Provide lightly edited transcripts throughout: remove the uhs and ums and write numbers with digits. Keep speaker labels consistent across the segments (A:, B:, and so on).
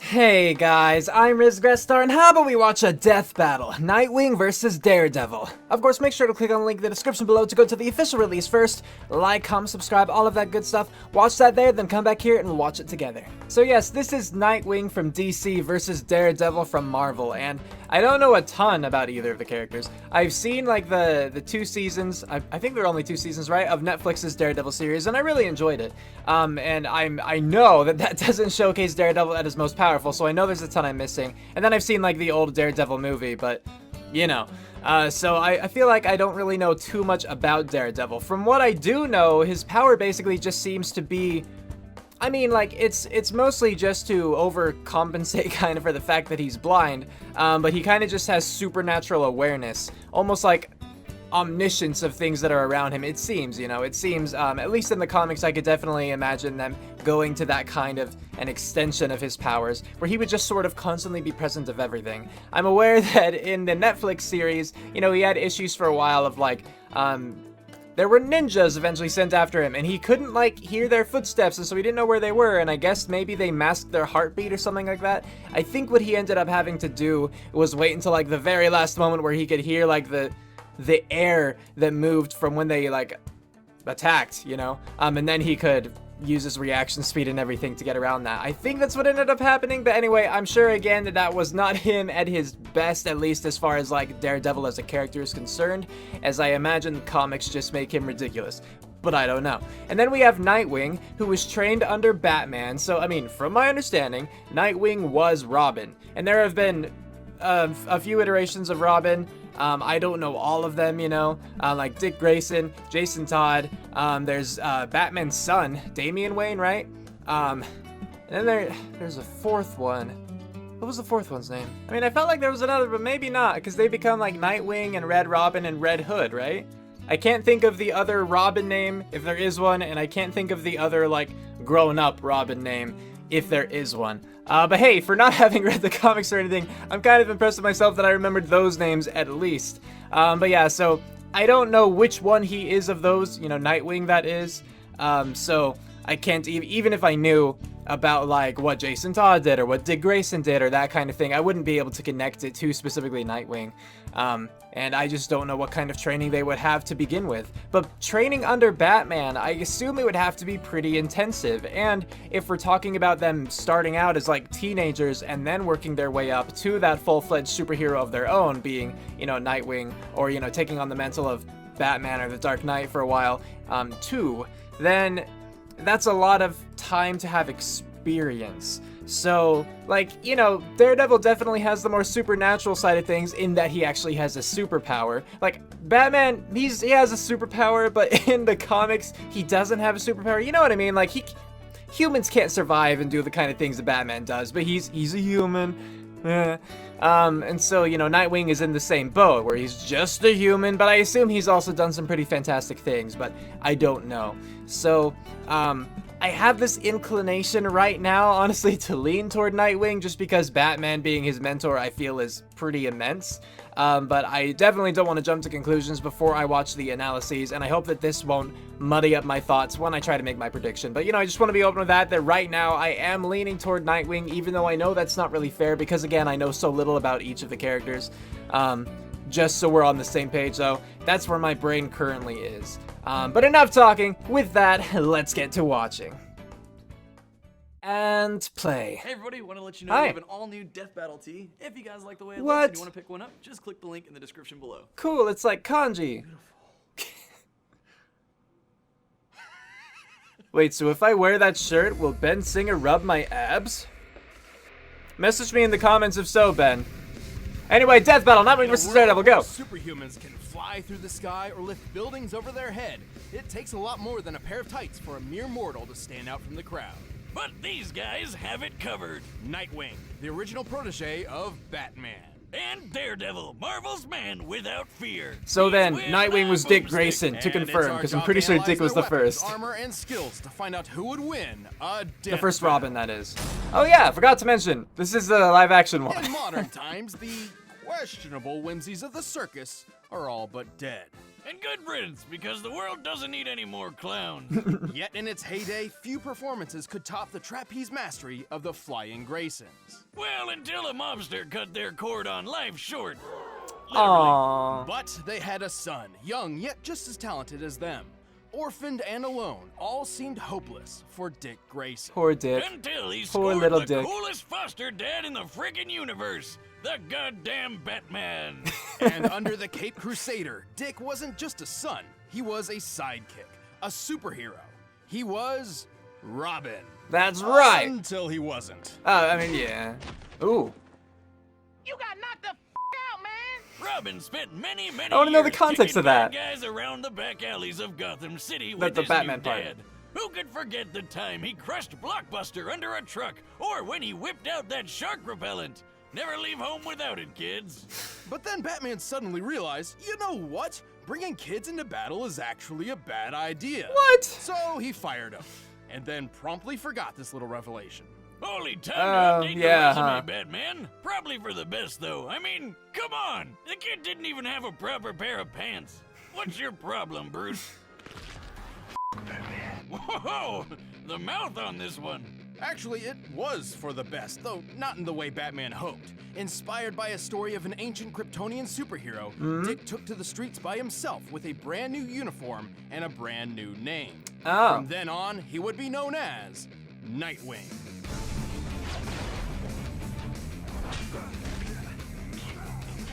A: Hey guys, I'm Grestar, and how about we watch a death battle, Nightwing vs Daredevil. Of course, make sure to click on the link in the description below to go to the official release first. Like, comment, subscribe, all of that good stuff. Watch that there, then come back here and we'll watch it together. So yes, this is Nightwing from DC versus Daredevil from Marvel, and I don't know a ton about either of the characters. I've seen like the 2 seasons, I think there are only 2 seasons, right, of Netflix's Daredevil series, and I really enjoyed it. And I know that doesn't showcase Daredevil at his most powerful, so I know there's a ton I'm missing. And then I've seen like the old Daredevil movie, but you know. So I feel like I don't really know too much about Daredevil. From what I do know, his power basically just seems to be, I mean, like, it's mostly just to overcompensate kind of for the fact that he's blind, but he kind of just has supernatural awareness, almost like omniscience of things that are around him, it seems, you know. It seems, at least in the comics, I could definitely imagine them going to that kind of an extension of his powers, where he would just sort of constantly be present of everything. I'm aware that in the Netflix series, you know, he had issues for a while of, like, there were ninjas eventually sent after him, and he couldn't, like, hear their footsteps, and so he didn't know where they were, and I guess maybe they masked their heartbeat or something like that. I think what he ended up having to do was wait until, like, the very last moment where he could hear, like, the air that moved from when they, like, attacked, you know? And then he could use his reaction speed and everything to get around that. I think that's what ended up happening, but anyway, I'm sure, again, that was not him at his best, at least as far as, like, Daredevil as a character is concerned, as I imagine the comics just make him ridiculous. But I don't know. And then we have Nightwing, who was trained under Batman, so, I mean, from my understanding, Nightwing was Robin. And there have been a few iterations of Robin. I don't know all of them, you know, like Dick Grayson, Jason Todd, there's Batman's son, Damian Wayne, right? And then there's a 4th one. What was the 4th one's name? I mean, I felt like there was another, but maybe not, because they become like Nightwing and Red Robin and Red Hood, right? I can't think of the other Robin name, if there is one, and I can't think of the other, like, grown-up Robin name, if there is one. But hey, for not having read the comics or anything, I'm kind of impressed with myself that I remembered those names at least. But yeah, so I don't know which one he is of those, you know, Nightwing that is. So I can't, even if I knew about, like, what Jason Todd did or what Dick Grayson did or that kind of thing, I wouldn't be able to connect it to specifically Nightwing. And I just don't know what kind of training they would have to begin with. But training under Batman, I assume it would have to be pretty intensive. And if we're talking about them starting out as, like, teenagers and then working their way up to that full-fledged superhero of their own, being, you know, Nightwing, or, you know, taking on the mantle of Batman or the Dark Knight for a while, too, then that's a lot of time to have experience. So, like, you know, Daredevil definitely has the more supernatural side of things in that he actually has a superpower. Like, Batman, he has a superpower, but in the comics, he doesn't have a superpower. You know what I mean? Like, humans can't survive and do the kind of things that Batman does, but he's a human. And so, you know, Nightwing is in the same boat, where he's just a human, but I assume he's also done some pretty fantastic things, but I don't know. So, I have this inclination right now, honestly, to lean toward Nightwing, just because Batman being his mentor, I feel, is pretty immense. But I definitely don't want to jump to conclusions before I watch the analyses, and I hope that this won't muddy up my thoughts when I try to make my prediction. But, you know, I just want to be open with that right now I am leaning toward Nightwing, even though I know that's not really fair, because, again, I know so little about each of the characters. Just so we're on the same page, though, that's where my brain currently is. But enough talking. With that, let's get to watching. And play.
B: Hey everybody, want to let you know we have an all-new Death Battle tee. If you guys like the way it looks and you want to pick one up, just click the link in the description below.
A: Cool, it's like kanji. Wait, so if I wear that shirt, will Ben Singer rub my abs? Message me in the comments if so, Ben. Anyway, Death Battle, Nightwing vs Daredevil, go!
C: Superhumans can fly through the sky or lift buildings over their head. It takes a lot more than a pair of tights for a mere mortal to stand out from the crowd.
B: But these guys have it covered.
C: Nightwing, the original protege of Batman.
B: And Daredevil, Marvel's man without fear.
A: So then, Nightwing was Dick Grayson, to confirm, because I'm pretty sure Dick was the first.
C: Armor and skills to find out who would win
A: the first Robin, that is. Oh yeah, forgot to mention, this is the live-action one.
C: In modern times, the questionable whimsies of the circus are all but dead.
D: And good friends, because the world doesn't need any more clowns.
C: Yet in its heyday, few performances could top the trapeze mastery of the Flying Graysons.
D: Well, until a mobster cut their cord on life short.
A: Aww.
C: But they had a son, young yet just as talented as them. Orphaned and alone, all seemed hopeless for Dick Grayson.
A: Poor Dick.
D: Until he
A: Poor
D: scored
A: little
D: the
A: Dick.
D: coolest foster dad in the frickin' universe, the goddamn Batman.
C: And under the Cape Crusader, Dick wasn't just a son, he was a sidekick, a superhero. He was Robin.
A: That's right.
C: Until he wasn't.
A: I mean, yeah. Ooh.
E: You got knocked the out, man!
D: Robin spent many
A: I wanna know the
D: years
A: context
D: kicking
A: of that.
D: bad guys around the back alleys of Gotham City
A: The
D: with his
A: Batman
D: new
A: part.
D: dad. Who could forget the time he crushed Blockbuster under a truck, or when he whipped out that shark repellent? Never leave home without it, kids.
C: But then Batman suddenly realized, you know what? Bringing kids into battle is actually a bad idea.
A: What?
C: So he fired him, and then promptly forgot this little revelation.
D: Holy time
A: Oh,
D: to update
A: yeah,
D: your resume,
A: huh.
D: Batman. Probably for the best, though. I mean, come on. The kid didn't even have a proper pair of pants. What's your problem, Bruce? Whoa! The mouth on this one.
C: Actually, it was for the best, though not in the way Batman hoped. Inspired by a story of an ancient Kryptonian superhero, Dick took to the streets by himself with a brand new uniform and a brand new name.
A: Oh.
C: From then on, he would be known as Nightwing.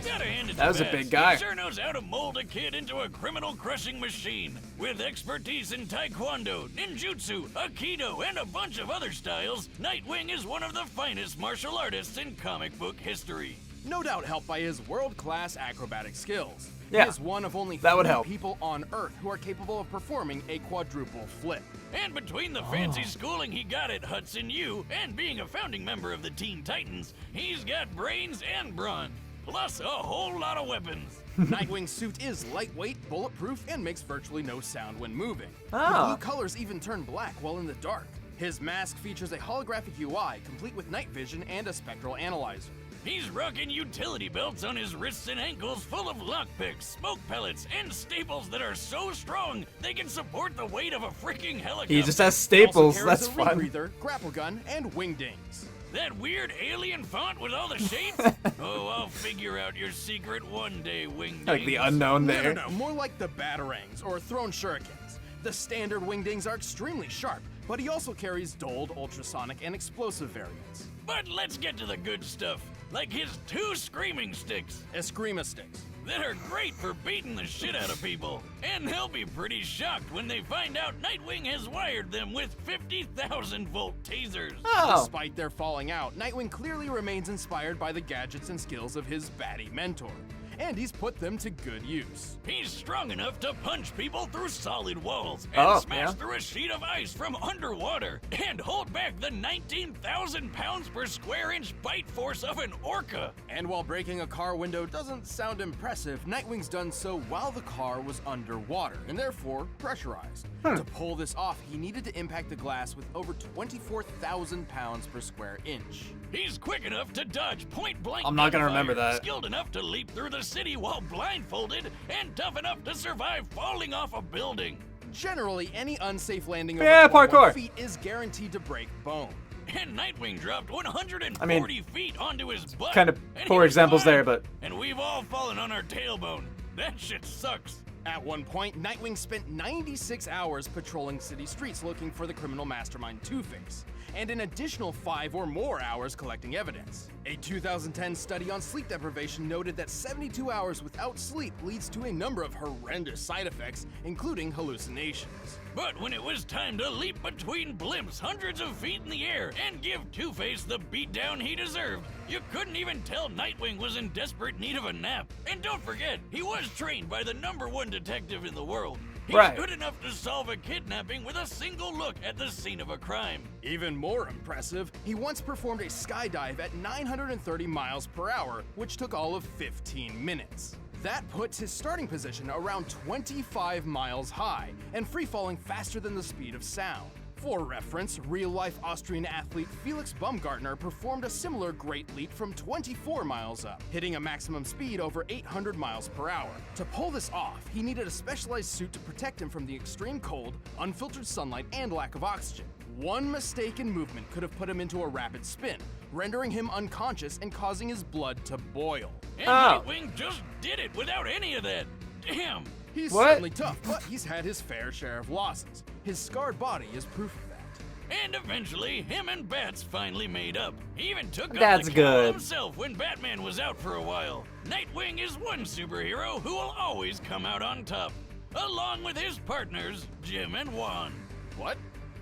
D: Gotta hand it
A: That
D: to
A: was a
D: Bats.
A: big guy.
D: He sure knows how to mold a kid into a criminal-crushing machine. With expertise in taekwondo, ninjutsu, aikido, and a bunch of other styles, Nightwing is one of the finest martial artists in comic book history.
C: No doubt helped by his world-class acrobatic skills.
A: Yeah,
C: He is one of only
A: that would
C: 3
A: help.
C: people on Earth who are capable of performing a quadruple flip.
D: And between the fancy schooling he got at Hudson U and being a founding member of the Teen Titans, he's got brains and brawn, plus a whole lot of weapons.
C: Nightwing's suit is lightweight, bulletproof, and makes virtually no sound when moving.
A: Oh.
C: The blue colors even turn black while in the dark. His mask features a holographic UI, complete with night vision and a spectral analyzer.
D: He's rocking utility belts on his wrists and ankles full of lockpicks, smoke pellets, and staples that are so strong they can support the weight of a freaking helicopter.
A: He just has
C: He
A: staples.
C: also carries
A: That's
C: a
A: fun.
C: rebreather, grapple gun, and wingdings.
D: That weird alien font with all the shapes? Oh, I'll figure out your secret one day, Wingdings.
A: Like the unknown there.
C: No, more like the batarangs or thrown shurikens. The standard wingdings are extremely sharp, but he also carries dulled, ultrasonic, and explosive variants.
D: But let's get to the good stuff, like his 2 screaming sticks
C: Eskrima sticks.
D: that are great for beating the shit out of people. And they'll be pretty shocked when they find out Nightwing has wired them with 50,000 volt tasers.
A: Oh.
C: Despite their falling out, Nightwing clearly remains inspired by the gadgets and skills of his baddie mentor, and he's put them to good use.
D: He's strong enough to punch people through solid walls and
A: Oh,
D: smash
A: yeah.
D: through a sheet of ice from underwater and hold back the 19,000 pounds per square inch bite force of an orca.
C: And while breaking a car window doesn't sound impressive, Nightwing's done so while the car was underwater, and therefore pressurized. To pull this off, he needed to impact the glass with over 24,000 pounds per square inch.
D: He's quick enough to dodge point-blank
A: I'm not gonna
D: gunfire,
A: remember that.
D: skilled enough to leap through the city while blindfolded, and tough enough to survive falling off a building.
C: Generally, any unsafe landing
A: Yeah,
C: over 21
A: parkour.
C: feet is guaranteed to break bone.
D: And Nightwing dropped 140 feet onto his butt.
A: kind of
D: and
A: poor
D: he was
A: examples
D: fine.
A: there, but-
D: And we've all fallen on our tailbone. That shit sucks.
C: At one point, Nightwing spent 96 hours patrolling city streets looking for the criminal mastermind Two-Face, and an additional 5 or more hours collecting evidence. A 2010 study on sleep deprivation noted that 72 hours without sleep leads to a number of horrendous side effects, including hallucinations.
D: But when it was time to leap between blimps hundreds of feet in the air and give Two-Face the beatdown he deserved, you couldn't even tell Nightwing was in desperate need of a nap. And don't forget, he was trained by the #1 detective in the world. He's
A: Right.
D: good enough to solve a kidnapping with a single look at the scene of a crime.
C: Even more impressive, he once performed a skydive at 930 miles per hour, which took all of 15 minutes. That puts his starting position around 25 miles high and free falling faster than the speed of sound. For reference, real-life Austrian athlete Felix Baumgartner performed a similar great leap from 24 miles up, hitting a maximum speed over 800 miles per hour. To pull this off, he needed a specialized suit to protect him from the extreme cold, unfiltered sunlight, and lack of oxygen. One mistake in movement could have put him into a rapid spin, rendering him unconscious and causing his blood to boil.
D: And Nightwing just did it without any of that. Damn.
C: He's certainly tough, but he's had his fair share of losses. His scarred body is proof of that.
D: And eventually, him and Bats finally made up. He even took on
A: That's
D: the cowl
A: good.
D: himself when Batman was out for a while. Nightwing is one superhero who will always come out on top, along with his partners, Jim and Juan.
C: What?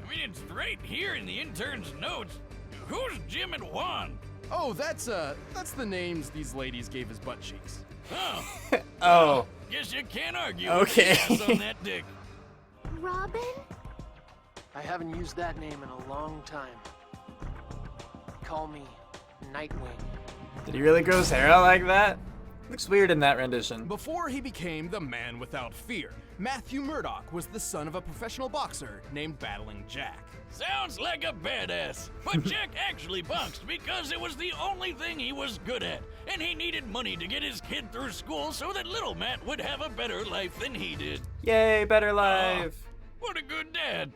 D: I mean, it's right here in the intern's notes. Who's Jim and Juan?
C: Oh, that's the names these ladies gave his butt cheeks.
D: Oh,
A: Oh.
D: guess you can't argue
A: Okay.
D: with the ass on that dick.
F: Robin?
G: I haven't used that name in a long time. Call me Nightwing.
A: Did he really grow his hair out like that? Looks weird in that rendition.
C: Before he became the man without fear, Matthew Murdock was the son of a professional boxer named Battling Jack.
D: Sounds like a badass. But Jack actually boxed because it was the only thing he was good at. And he needed money to get his kid through school so that little Matt would have a better life than he did.
A: Yay, better life.
D: What a good dad.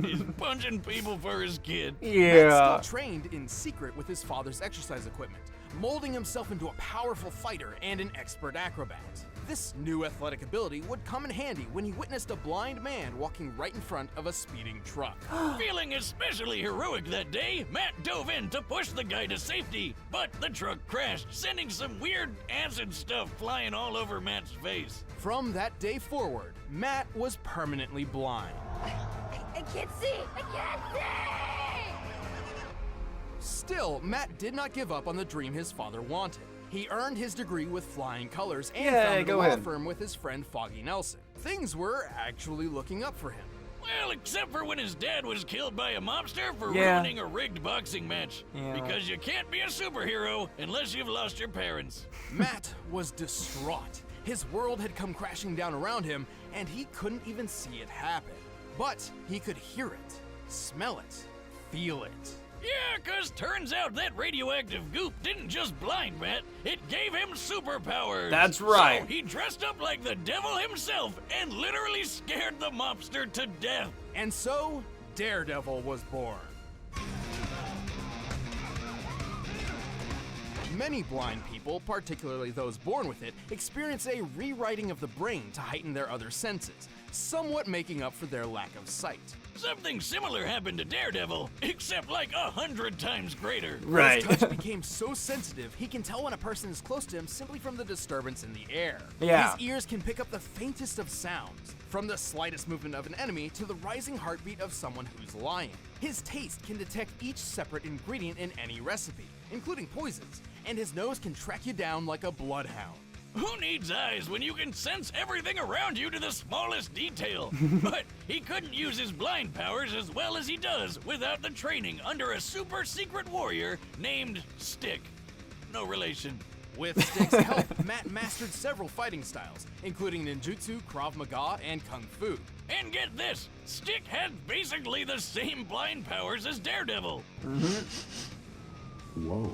D: He's punching people for his kid.
C: Matt
A: Yeah.
C: still trained in secret with his father's exercise equipment, molding himself into a powerful fighter and an expert acrobat. This new athletic ability would come in handy when he witnessed a blind man walking right in front of a speeding truck.
D: Feeling especially heroic that day, Matt dove in to push the guy to safety, but the truck crashed, sending some weird acid stuff flying all over Matt's face.
C: From that day forward, Matt was permanently blind.
F: I can't see! I can't see!
C: Still, Matt did not give up on the dream his father wanted. He earned his degree with flying colors and
A: Yay,
C: founded a
A: go
C: law
A: ahead.
C: firm with his friend Foggy Nelson. Things were actually looking up for him.
D: Well, except for when his dad was killed by a mobster for
A: Yeah.
D: ruining a rigged boxing match.
A: Yeah.
D: Because you can't be a superhero unless you've lost your parents.
C: Matt was distraught. His world had come crashing down around him, and he couldn't even see it happen. But he could hear it, smell it, feel it.
D: Yeah, 'cause turns out that radioactive goop didn't just blind Matt, it gave him superpowers.
A: That's right.
D: So he dressed up like the devil himself and literally scared the mobster to death.
C: And so, Daredevil was born. Many blind people, particularly those born with it, experience a rewriting of the brain to heighten their other senses, somewhat making up for their lack of sight.
D: Something similar happened to Daredevil, except like 100 times greater.
A: Right.
C: His touch became so sensitive, he can tell when a person is close to him simply from the disturbance in the air.
A: Yeah.
C: His ears can pick up the faintest of sounds, from the slightest movement of an enemy to the rising heartbeat of someone who's lying. His taste can detect each separate ingredient in any recipe, including poisons, and his nose can track you down like a bloodhound.
D: Who needs eyes when you can sense everything around you to the smallest detail? But he couldn't use his blind powers as well as he does without the training under a super secret warrior named Stick. No relation.
C: With Stick's help, Matt mastered several fighting styles, including ninjutsu, Krav Maga, and Kung Fu.
D: And get this, Stick had basically the same blind powers as Daredevil.
H: Whoa.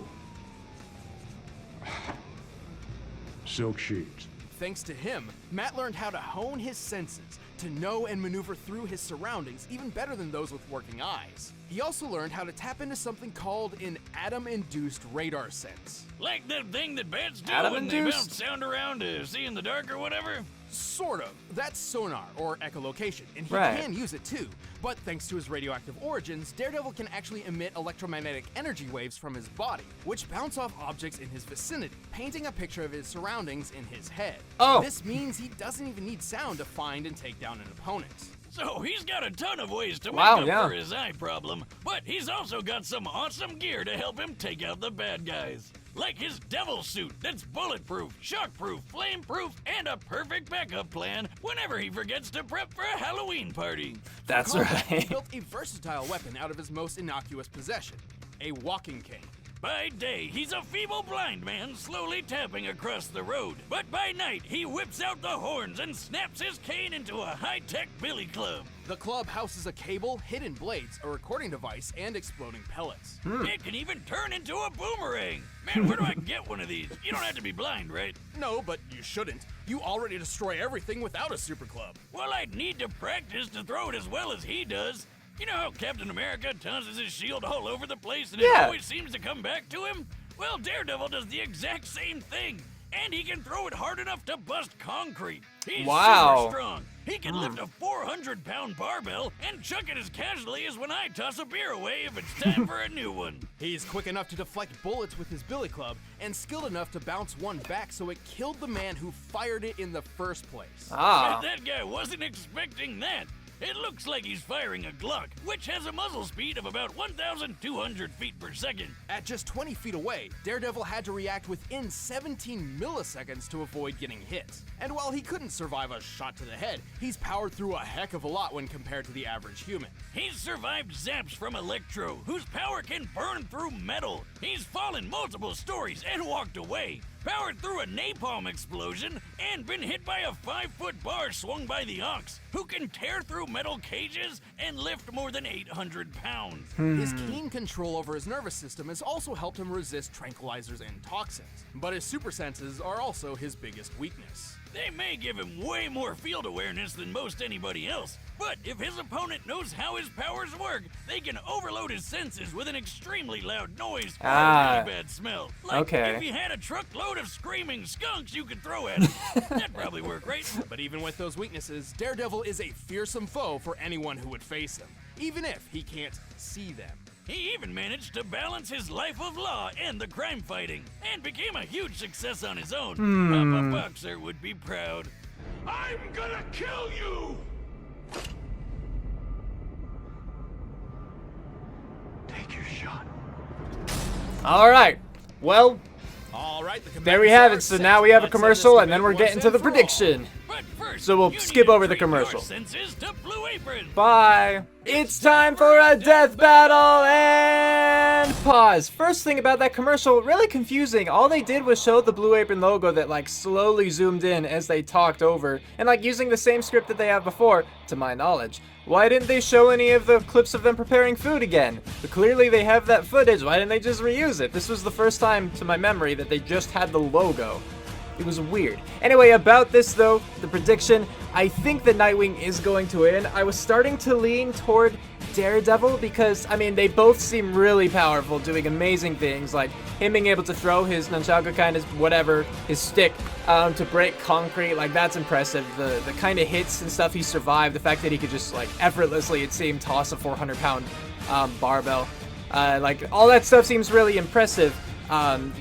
H: Silk sheets.
C: Thanks to him, Matt learned how to hone his senses, to know and maneuver through his surroundings even better than those with working eyes. He also learned how to tap into something called an atom-induced radar sense.
D: Like that thing that bats do
A: Atom
D: when they
A: induced?
D: bounce sound around to see in the dark or whatever.
C: Sort of. That's sonar, or echolocation, and he
A: Right.
C: can use it too. But thanks to his radioactive origins, Daredevil can actually emit electromagnetic energy waves from his body, which bounce off objects in his vicinity, painting a picture of his surroundings in his head.
A: Oh.
C: This means he doesn't even need sound to find and take down an opponent.
D: So he's got a ton of ways to make
A: Wow,
D: up
A: yeah.
D: for his eye problem, but he's also got some awesome gear to help him take out the bad guys. Like his devil suit that's bulletproof, shockproof, flameproof, and a perfect backup plan whenever he forgets to prep for a Halloween party.
A: That's
C: Combat, He
A: right.
C: built a versatile weapon out of his most innocuous possession, a walking cane.
D: By day, he's a feeble blind man slowly tapping across the road. But by night, he whips out the horns and snaps his cane into a high-tech billy club.
C: The club houses a cable, hidden blades, a recording device, and exploding pellets.
D: It can even turn into a boomerang. Man, where do I get one of these? You don't have to be blind, right?
C: No, but you shouldn't. You already destroy everything without a super club.
D: Well, I'd need to practice to throw it as well as he does. You know how Captain America tosses his shield all over the place and it always seems to come back to him? Well, Daredevil does the exact same thing. And he can throw it hard enough to bust concrete. He's super strong. He can lift a 400-pound barbell and chuck it as casually as when I toss a beer away if it's time for a new one.
C: He's quick enough to deflect bullets with his billy club and skilled enough to bounce one back so it killed the man who fired it in the first place.
D: But that guy wasn't expecting that. It looks like he's firing a Glock, which has a muzzle speed of about 1,200 feet per second.
C: At just 20 feet away, Daredevil had to react within 17 milliseconds to avoid getting hit. And while he couldn't survive a shot to the head, he's powered through a heck of a lot when compared to the average human.
D: He's survived zaps from Electro, whose power can burn through metal. He's fallen multiple stories and walked away, powered through a napalm explosion, and been hit by a 5-foot bar swung by the Ox, who can tear through metal cages and lift more than 800 pounds.
C: His keen control over his nervous system has also helped him resist tranquilizers and toxins, but his super senses are also his biggest weakness.
D: They may give him way more field awareness than most anybody else, but if his opponent knows how his powers work, they can overload his senses with an extremely loud noise or a really bad smell. Like if he had a truckload of screaming skunks you could throw at him. That'd probably work, right?
C: But even with those weaknesses, Daredevil is a fearsome foe for anyone who would face him, even if he can't see them.
D: He even managed to balance his life of law and the crime fighting, and became a huge success on his own. Papa Boxer would be proud.
H: I'm gonna kill you! Take your shot.
A: All right. Well,
C: All right,
A: there we have it. So now we have a commercial, and then we're getting to the prediction.
D: But first,
A: So we'll
D: you
A: skip
D: need to
A: over the
D: treat your
A: commercial.
D: senses to Blue Apron.
A: Bye. It's time for a death battle and pause. First thing about that commercial, really confusing. All they did was show the Blue Apron logo that like slowly zoomed in as they talked over and like using the same script that they have before, to my knowledge. Why didn't they show any of the clips of them preparing food again? But clearly they have that footage. Why didn't they just reuse it? This was the first time to my memory that they just had the logo. It was weird. Anyway, about this though, the prediction, I think that Nightwing is going to win. I was starting to lean toward Daredevil because, I mean, they both seem really powerful, doing amazing things, like him being able to throw his nunchaku kind of whatever, his stick, to break concrete. Like, that's impressive. The kind of hits and stuff he survived, the fact that he could just, like, effortlessly, it seemed, toss a 400-pound barbell. Like, all that stuff seems really impressive.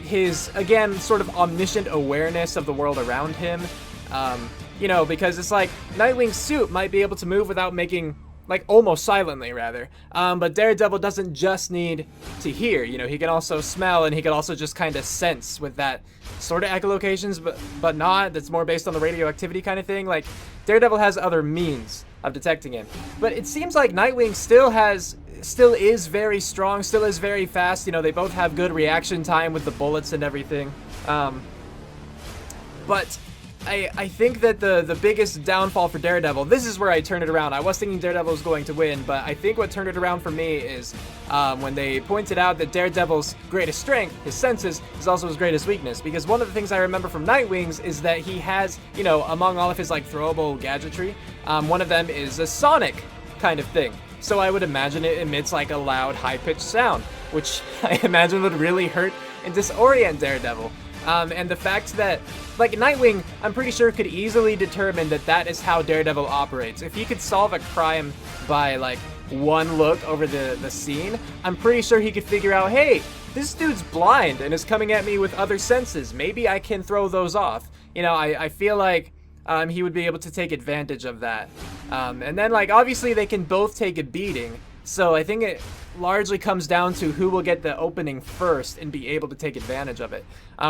A: His, again, sort of omniscient awareness of the world around him, you know, because it's like Nightwing's suit might be able to move without making, like, almost silently, rather, but Daredevil doesn't just need to hear, you know, he can also smell, and he can also just kind of sense with that sort of echolocations, but not, that's more based on the radioactivity kind of thing. Like, Daredevil has other means of detecting him, but it seems like Nightwing still is very strong, still is very fast. You know, they both have good reaction time with the bullets and everything. But I think that the biggest downfall for Daredevil, this is where I turned it around. I was thinking Daredevil was going to win, but I think what turned it around for me is when they pointed out that Daredevil's greatest strength, his senses, is also his greatest weakness. Because one of the things I remember from Nightwing's is that he has, you know, among all of his, like, throwable gadgetry, one of them is a sonic kind of thing. So I would imagine it emits like a loud, high-pitched sound, which I imagine would really hurt and disorient Daredevil. And the fact that, like, Nightwing, I'm pretty sure could easily determine that that is how Daredevil operates. If he could solve a crime by, like, one look over the scene, I'm pretty sure he could figure out, hey, this dude's blind and is coming at me with other senses. Maybe I can throw those off. You know, I feel like he would be able to take advantage of that. And then, like, obviously they can both take a beating, so I think it largely comes down to who will get the opening first and be able to take advantage of it.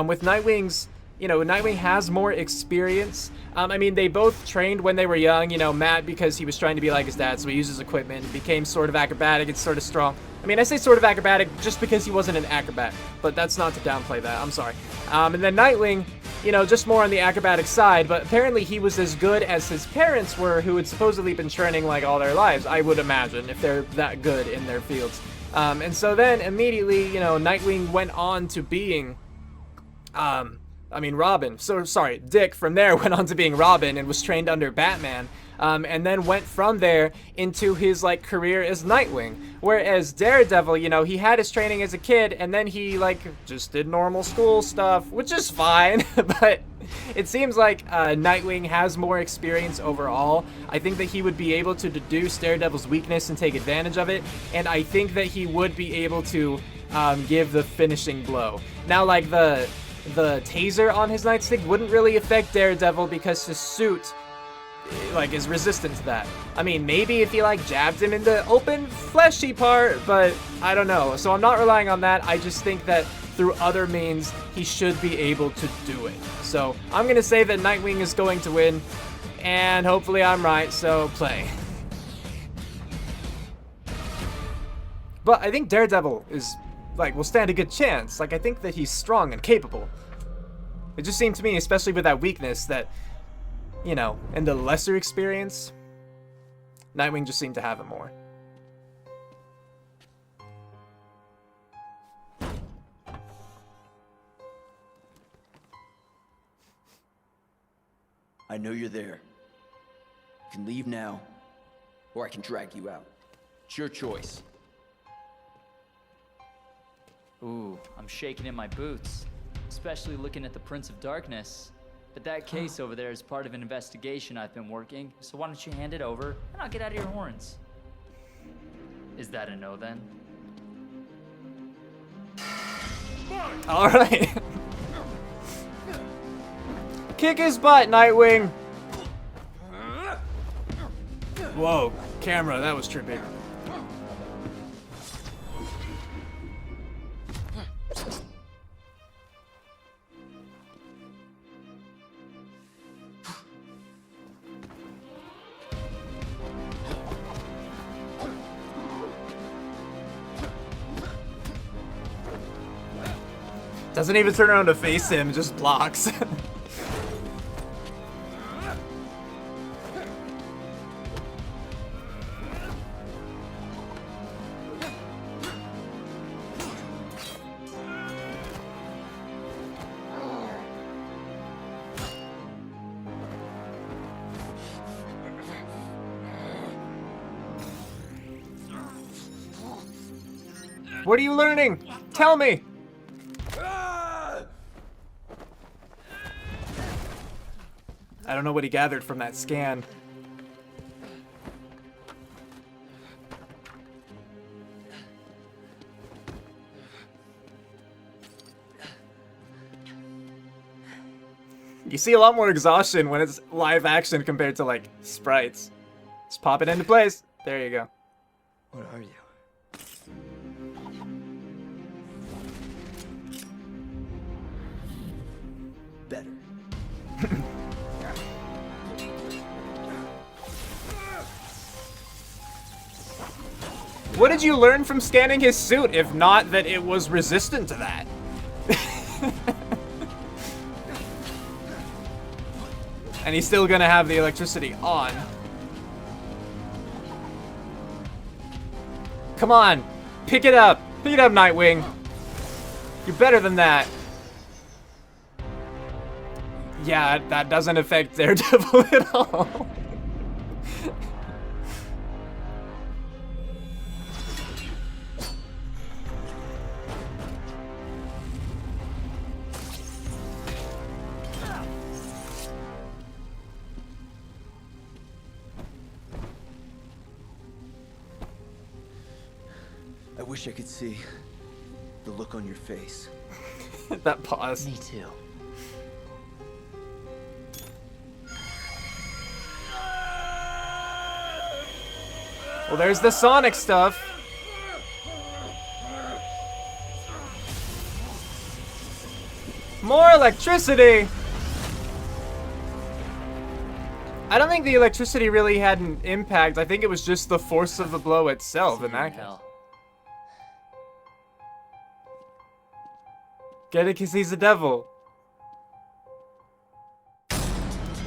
A: With Nightwing's you know, Nightwing has more experience. I mean, they both trained when they were young, you know, Matt because he was trying to be like his dad, so he used his equipment, became sort of acrobatic and sort of strong. I mean, I say sort of acrobatic just because he wasn't an acrobat, but that's not to downplay that, I'm sorry. And then Nightwing, you know, just more on the acrobatic side, but apparently he was as good as his parents were, who had supposedly been training like all their lives, I would imagine, if they're that good in their fields. And so then immediately, you know, Nightwing went on to being, Robin. So, sorry, Dick from there went on to being Robin and was trained under Batman. And then went from there into his, like, career as Nightwing. Whereas Daredevil, you know, he had his training as a kid, and then he, like, just did normal school stuff, which is fine, but it seems like Nightwing has more experience overall. I think that he would be able to deduce Daredevil's weakness and take advantage of it, and I think that he would be able to give the finishing blow. Now, like, the taser on his nightstick wouldn't really affect Daredevil because his suit, like, is resistant to that. I mean, maybe if he, like, jabbed him in the open fleshy part, but I don't know. So I'm not relying on that. I just think that through other means, he should be able to do it. So I'm gonna say that Nightwing is going to win, and hopefully I'm right, so play. But I think Daredevil is, like, will stand a good chance. Like, I think that he's strong and capable. It just seemed to me, especially with that weakness, that, you know, and the lesser experience, Nightwing just seemed to have it more.
I: I know you're there. You can leave now, or I can drag you out. It's your choice.
J: Ooh, I'm shaking in my boots, especially looking at the Prince of Darkness. But that case over there is part of an investigation I've been working, so why don't you hand it over, and I'll get out of your horns. Is that a no, then?
A: Alright. Kick his butt, Nightwing! Whoa, camera, that was trippy. Doesn't even turn around to face him, just blocks. What are you learning? Tell me! I don't know what he gathered from that scan. You see a lot more exhaustion when it's live action compared to, like, sprites. Just pop it into place. There you go.
I: What are you? Better.
A: What did you learn from scanning his suit, if not that it was resistant to that? And he's still gonna have the electricity on. Come on, pick it up. Pick it up, Nightwing. You're better than that. Yeah, that doesn't affect Daredevil at all.
I: I wish I could see the look on your face.
A: That pause.
J: Me too.
A: Well, there's the Sonic stuff. More electricity! I don't think the electricity really had an impact. I think it was just the force of the blow itself in that case.
J: Hell.
A: Get it? 'Cause he's a devil.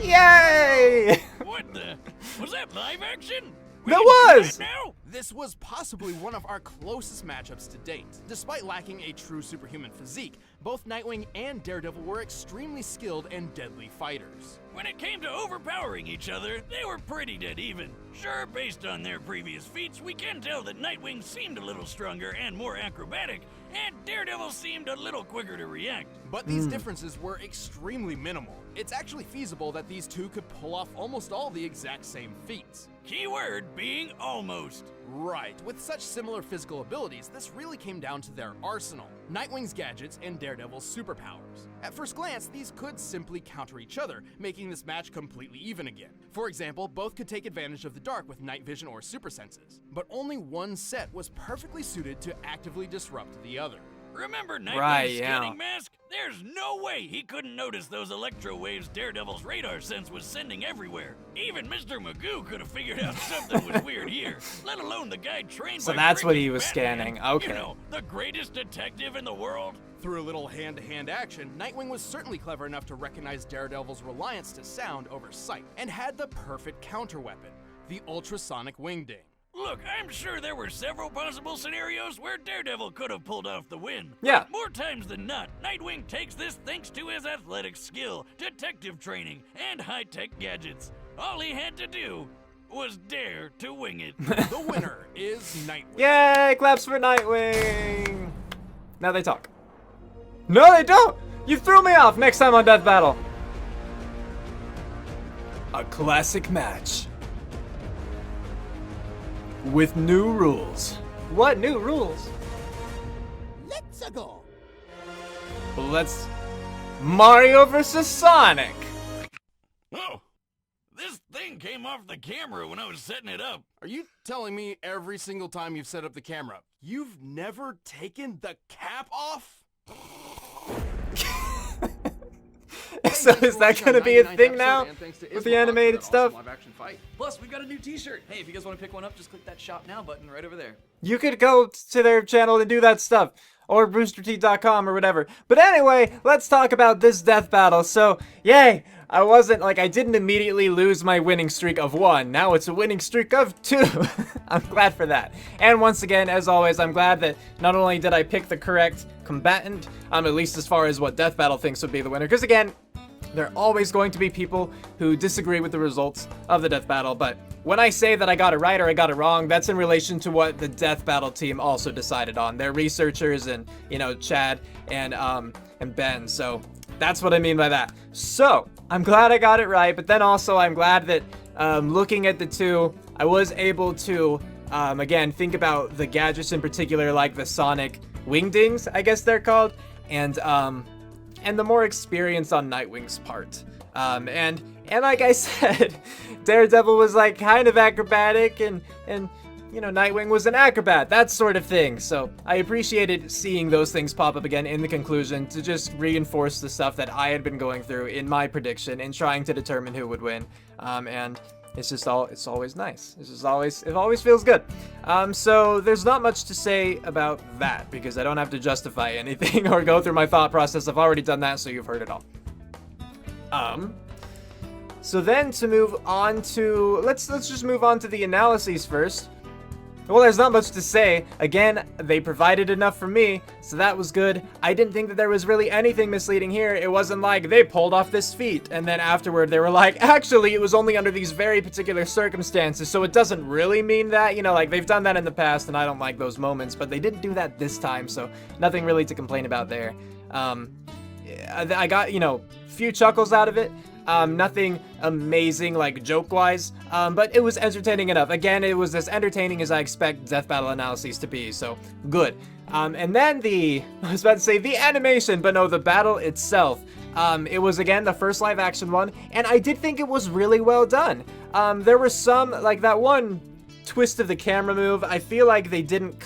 A: Yay!
D: What the? Was that live action?
A: That was!
D: Now?
C: This was possibly one of our closest matchups to date. Despite lacking a true superhuman physique, both Nightwing and Daredevil were extremely skilled and deadly fighters.
D: When it came to overpowering each other, they were pretty dead even. Sure, based on their previous feats, we can tell that Nightwing seemed a little stronger and more acrobatic, and Daredevil seemed a little quicker to react.
C: But these differences were extremely minimal. It's actually feasible that these two could pull off almost all the exact same feats.
D: Keyword being almost.
C: Right, with such similar physical abilities, this really came down to their arsenal. Nightwing's gadgets and Daredevil's superpowers. At first glance, these could simply counter each other, making this match completely even again. For example, both could take advantage of the dark with night vision or super senses, but only one set was perfectly suited to actively disrupt the other.
D: Remember Nightwing's
A: Right, yeah.
D: scanning mask? There's no way he couldn't notice those electro waves Daredevil's radar sense was sending everywhere. Even Mr. Magoo could have figured out something was weird here, let alone the guy trained
A: So
D: by
A: that's what he
D: freaking
A: was
D: Batman.
A: scanning. Okay.
D: You know, the greatest detective in the world.
C: Through a little hand-to-hand action, Nightwing was certainly clever enough to recognize Daredevil's reliance to sound over sight, and had the perfect counter-weapon, the ultrasonic wingding.
D: Look, I'm sure there were several possible scenarios where Daredevil could have pulled off the win.
A: Yeah.
D: But more times than not, Nightwing takes this thanks to his athletic skill, detective training, and high-tech gadgets. All he had to do was dare to wing it.
C: The winner is Nightwing.
A: Yay! Claps for Nightwing! Now they talk. No, they don't! You threw me off! Next time on Death Battle. A classic match. With new rules. What new rules?
E: Let's go.
A: Well, let's... Mario vs. Sonic!
D: Oh, this thing came off the camera when I was setting it up.
C: Are you telling me every single time you've set up the camera, you've never taken the cap off?
A: So is that gonna be a thing now? With the animated stuff?
B: Live-action fight. Plus, we've got a new t-shirt. Hey, if you guys want to pick one up, just click that shop now button right over there.
A: You could go to their channel and do that stuff. Or BrewsterT.com or whatever. But anyway, let's talk about this death battle. So, yay! I didn't immediately lose my winning streak of 1. Now it's a winning streak of 2. I'm glad for that. And once again, as always, I'm glad that not only did I pick the correct combatant, at least as far as what Death Battle thinks would be the winner. Because again, there are always going to be people who disagree with the results of the Death Battle, but when I say that I got it right or I got it wrong, that's in relation to what the Death Battle team also decided on. They're researchers and, you know, Chad and Ben, so that's what I mean by that. So, I'm glad I got it right, but then also I'm glad that looking at the two, I was able to, again, think about the gadgets in particular, like the Sonic Wingdings, I guess they're called, and the more experience on Nightwing's part. And like I said, Daredevil was like kind of acrobatic and you know, Nightwing was an acrobat, that sort of thing. So I appreciated seeing those things pop up again in the conclusion to just reinforce the stuff that I had been going through in my prediction and trying to determine who would win. And it's always nice. It always feels good. So there's not much to say about that because I don't have to justify anything or go through my thought process. I've already done that, so you've heard it all. So then to move on to, let's just move on to the analyses first. Well, there's not much to say. Again, they provided enough for me, so that was good. I didn't think that there was really anything misleading here. It wasn't like they pulled off this feat, and then afterward they were like, actually, it was only under these very particular circumstances, so it doesn't really mean that. You know, like, they've done that in the past, and I don't like those moments, but they didn't do that this time, so nothing really to complain about there. I got, you know, a few chuckles out of it. Nothing amazing, like, joke-wise, but it was entertaining enough. Again, it was as entertaining as I expect Death Battle analyses to be, so good. And then I was about to say the animation, but no, the battle itself. It was, again, the first live-action one, and I did think it was really well done. There were some, like, that one twist of the camera move, I feel like they didn't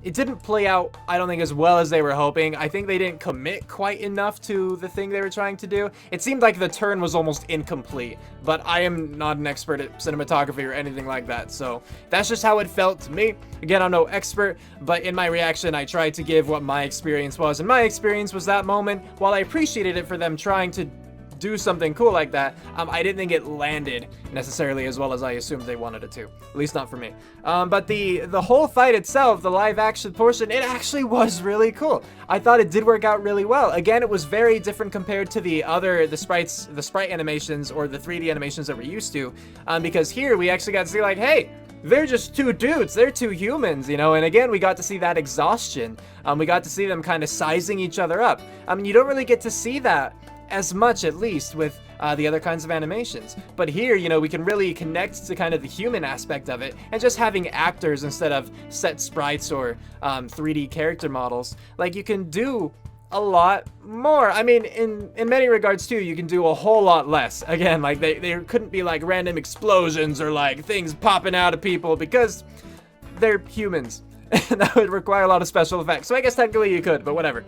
A: it didn't play out, I don't think, as well as they were hoping. I think they didn't commit quite enough to the thing they were trying to do. It seemed like the turn was almost incomplete, but I am not an expert at cinematography or anything like that, so that's just how it felt to me. Again, I'm no expert, but in my reaction, I tried to give what my experience was, and my experience was that moment, while I appreciated it for them trying to do something cool like that, I didn't think it landed necessarily as well as I assumed they wanted it to. At least not for me. But the whole fight itself, the live action portion, it actually was really cool. I thought it did work out really well. Again, it was very different compared to the sprite animations or the 3D animations that we're used to, because here we actually got to see like, hey, they're just two dudes, they're two humans, you know, and again, we got to see that exhaustion. We got to see them kind of sizing each other up. You don't really get to see that as much, at least, with the other kinds of animations. But here, you know, we can really connect to kind of the human aspect of it, and just having actors instead of set sprites or 3D character models, like, you can do a lot more. I mean, in many regards too, you can do a whole lot less. Again, like, there couldn't be like random explosions or like things popping out of people because they're humans. And that would require a lot of special effects. So I guess technically you could, but whatever.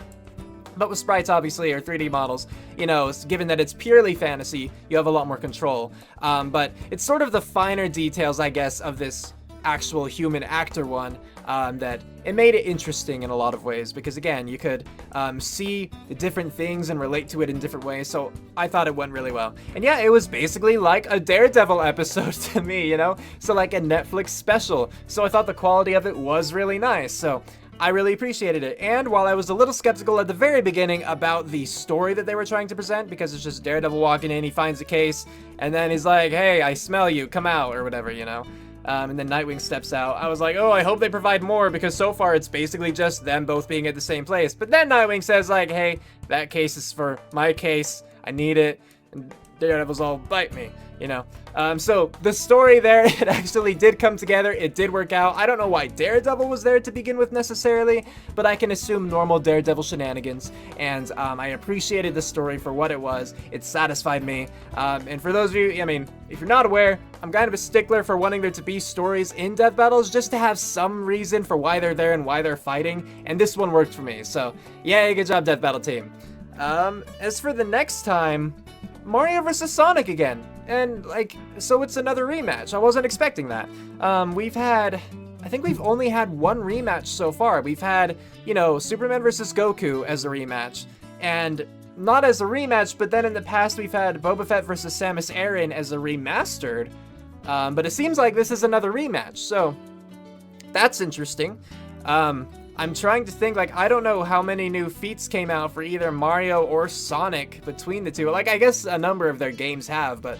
A: But with sprites, obviously, or 3D models, you know, given that it's purely fantasy, you have a lot more control. But it's sort of the finer details, I guess, of this actual human actor one that it made it interesting in a lot of ways. Because, again, you could see the different things and relate to it in different ways. So I thought it went really well. And yeah, it was basically like a Daredevil episode to me, you know? So like a Netflix special. So I thought the quality of it was really nice. So I really appreciated it. And while I was a little skeptical at the very beginning about the story that they were trying to present, because it's just Daredevil walking in, he finds a case, and then he's like, hey, I smell you, come out, or whatever, you know? And then Nightwing steps out. I was like, oh, I hope they provide more, because so far it's basically just them both being at the same place. But then Nightwing says, like, hey, that case is for my case, I need it, and Daredevil's all, bite me, you know? So the story there, it actually did come together. It did work out. I don't know why Daredevil was there to begin with necessarily, but I can assume normal Daredevil shenanigans. And I appreciated the story for what it was. It satisfied me. And for those of you, I mean, if you're not aware, I'm kind of a stickler for wanting there to be stories in death battles just to have some reason for why they're there and why they're fighting. And this one worked for me. So yay, good job, Death Battle team. As for the next time, Mario vs. Sonic again. And, like, so it's another rematch. I wasn't expecting that. I think we've only had one rematch so far. We've had, you know, Superman vs. Goku as a rematch. And not as a rematch, but then in the past we've had Boba Fett vs. Samus Aran as a remastered. But it seems like this is another rematch, so that's interesting. I'm trying to think, like, I don't know how many new feats came out for either Mario or Sonic between the two. Like, I guess a number of their games have, but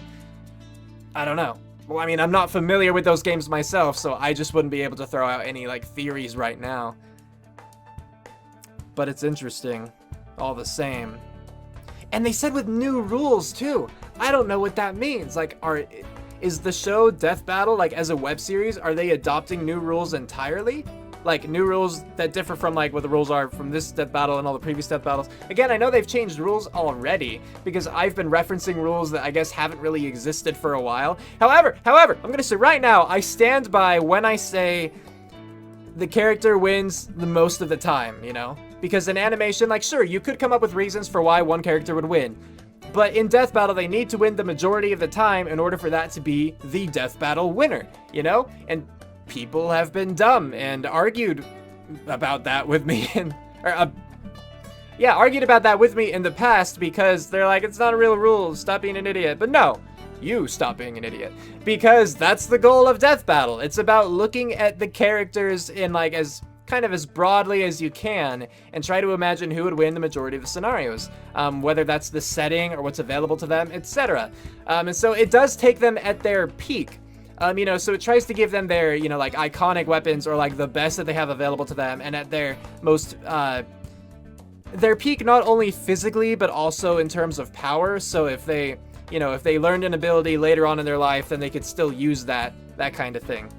A: I don't know. Well, I mean, I'm not familiar with those games myself, so I just wouldn't be able to throw out any, like, theories right now. But it's interesting, all the same. And they said with new rules, too. I don't know what that means. Like, is the show Death Battle, like, as a web series, are they adopting new rules entirely? Like, new rules that differ from, like, what the rules are from this Death Battle and all the previous Death Battles. Again, I know they've changed rules already, because I've been referencing rules that I guess haven't really existed for a while. However, I'm gonna say right now, I stand by when I say the character wins the most of the time, you know? Because in animation, like, sure, you could come up with reasons for why one character would win. But in Death Battle, they need to win the majority of the time in order for that to be the Death Battle winner, you know? And people have been dumb and argued about that with me argued about that with me in the past because they're like, it's not a real rule, stop being an idiot. But no, you stop being an idiot, because that's the goal of Death Battle. It's about looking at the characters in, like, as kind of as broadly as you can and try to imagine who would win the majority of the scenarios, whether that's the setting or what's available to them, etc. And so it does take them at their peak. You know, so it tries to give them their, you know, like, iconic weapons or, like, the best that they have available to them, and at their most, their peak not only physically, but also in terms of power. So if they, you know, if they learned an ability later on in their life, then they could still use that kind of thing.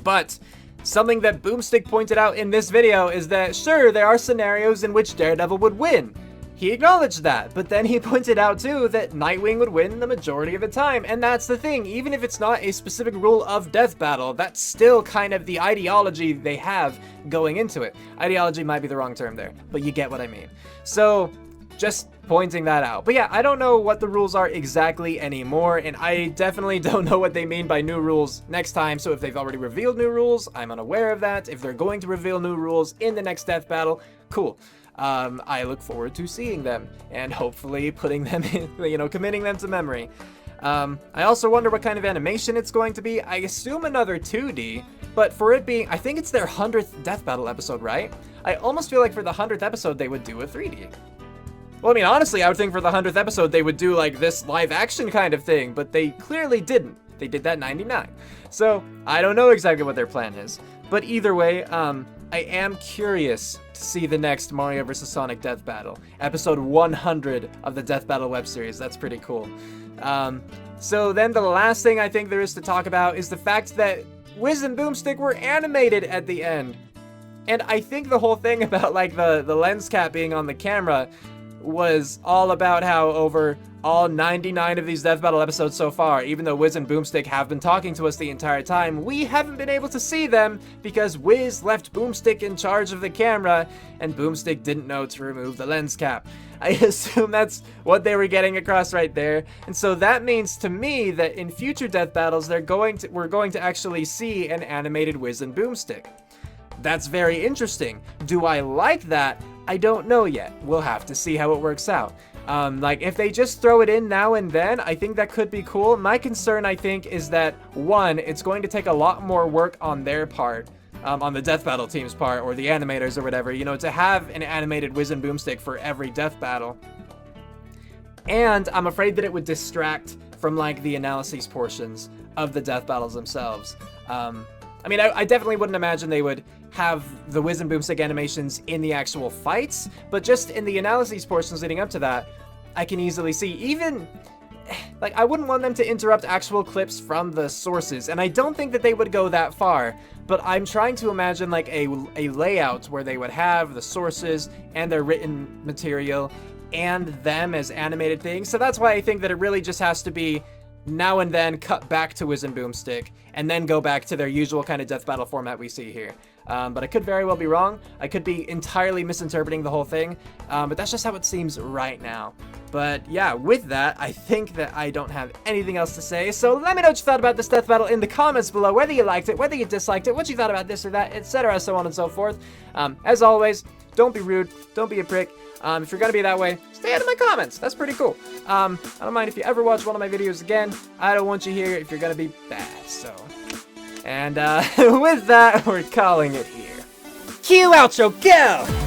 A: But something that Boomstick pointed out in this video is that, sure, there are scenarios in which Daredevil would win. he acknowledged that, but then he pointed out too that Nightwing would win the majority of the time, and that's the thing, even if it's not a specific rule of Death Battle, that's still kind of the ideology they have going into it. Ideology might be the wrong term there, but you get what I mean. So, just pointing that out. But yeah, I don't know what the rules are exactly anymore, and I definitely don't know what they mean by new rules next time, so if they've already revealed new rules, I'm unaware of that. If they're going to reveal new rules in the next Death Battle, cool. I look forward to seeing them, and hopefully putting them in, committing them to memory. I also wonder what kind of animation it's going to be. I assume another 2D, but for it being, I think it's their 100th Death Battle episode, right? I almost feel like for the 100th episode, they would do a 3D. Well, I mean, honestly, I would think for the 100th episode, they would do, like, this live-action kind of thing, but they clearly didn't. They did that in 99. So, I don't know exactly what their plan is. But either way, I am curious to see the next Mario vs. Sonic Death Battle. Episode 100 of the Death Battle web series. That's pretty cool. So then the last thing I think there is to talk about is the fact that Wiz and Boomstick were animated at the end. And I think the whole thing about, like, the lens cap being on the camera was all about how over all 99 of these Death Battle episodes so far, even though Wiz and Boomstick have been talking to us the entire time, we haven't been able to see them because Wiz left Boomstick in charge of the camera and Boomstick didn't know to remove the lens cap. I assume that's what they were getting across right there. And so that means to me that in future Death Battles, we're going to actually see an animated Wiz and Boomstick. That's very interesting. Do I like that? I don't know yet. We'll have to see how it works out. Like, if they just throw it in now and then, I think that could be cool. My concern, I think, is that, one, it's going to take a lot more work on their part, on the Death Battle team's part, or the animators or whatever, to have an animated Wiz and Boomstick for every Death Battle. And I'm afraid that it would distract from, like, the analyses portions of the Death Battles themselves. I mean, I definitely wouldn't imagine they would have the Wiz and Boomstick animations in the actual fights, but just in the analyses portions leading up to that, I can easily see, even, like, I wouldn't want them to interrupt actual clips from the sources, and I don't think that they would go that far, but I'm trying to imagine, like, a layout where they would have the sources and their written material and them as animated things, so that's why I think that it really just has to be now and then cut back to Wiz and Boomstick, and then go back to their usual kind of Death Battle format we see here. But I could very well be wrong. I could be entirely misinterpreting the whole thing, but that's just how it seems right now. But yeah, with that, I think that I don't have anything else to say, so let me know what you thought about this Death Battle in the comments below, whether you liked it, whether you disliked it, what you thought about this or that, etc., so on and so forth. As always, don't be rude, don't be a prick. If you're gonna be that way, stay out of my comments. That's pretty cool. I don't mind if you ever watch one of my videos again. I don't want you here if you're gonna be bad, so. And with that, we're calling it here. Cue outro, go!